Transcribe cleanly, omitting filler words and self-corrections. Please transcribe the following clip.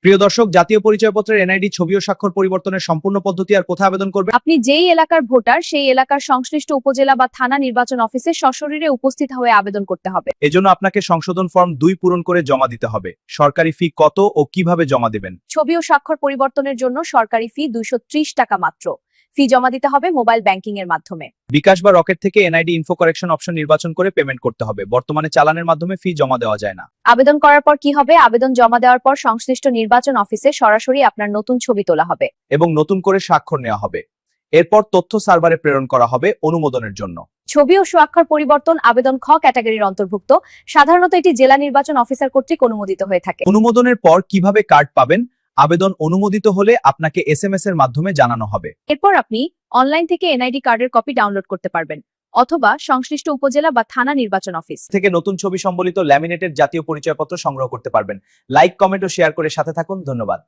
প্রিয় দর্শক, জাতীয় পরিচয়পত্রের এনআইডি ছবি ও স্বাক্ষর পরিবর্তনের সম্পূর্ণ পদ্ধতি আর কোথায় আবেদন করবেন? আপনি যেই এলাকার ভোটার সেই এলাকার সংশ্লিষ্ট উপজেলা বা থানা নির্বাচন অফিসে সশরীরে উপস্থিত হয়ে আবেদন করতে হবে। এজন্য আপনাকে সংশোধন ফর্ম 2 পূরণ করে জমা দিতে হবে। সরকারি ফি কত ও কিভাবে জমা দেবেন? ছবি ও স্বাক্ষর পরিবর্তনের জন্য সরকারি ফি 230 টাকা মাত্র। ফি জমা দিতে হবে মোবাইল ব্যাংকিং এর মাধ্যমে। বিকাশ বা রকেট থেকে এনআইডি ইনফো কারেকশন অপশন নির্বাচন করে পেমেন্ট করতে হবে। বর্তমানে চালানের মাধ্যমে ফি জমা দেওয়া যায় না। আবেদন করার পর কি হবে? আবেদন জমা দেওয়ার পর সংশ্লিষ্ট নির্বাচন অফিসে সরাসরি আপনার নতুন ছবি তোলা হবে এবং নতুন করে স্বাক্ষর নেওয়া হবে। এরপর তথ্য সার্ভারে প্রেরণ করা হবে অনুমোদনের জন্য। ছবি ও স্বাক্ষর পরিবর্তন আবেদন খ ক্যাটাগরির অন্তর্ভুক্ত। সাধারণত এটি জেলা নির্বাচন অফিসার কর্তৃক অনুমোদিত হয়ে থাকে। অনুমোদনের পর কিভাবে কার্ড পাবেন? আবেদন অনুমোদিত হলে আপনাকে এসএমএস এর মাধ্যমে জানানো হবে। এরপর আপনি অনলাইন থেকে এনআইডি কার্ডের কপি ডাউনলোড করতে পারবেন অথবা সংশ্লিষ্ট উপজেলা বা থানা নির্বাচন অফিস থেকে নতুন ছবি সম্বলিত ল্যামিনেটেড জাতীয় পরিচয়পত্র সংগ্রহ করতে পারবেন। লাইক, কমেন্ট ও শেয়ার করে সাথে থাকুন। ধন্যবাদ।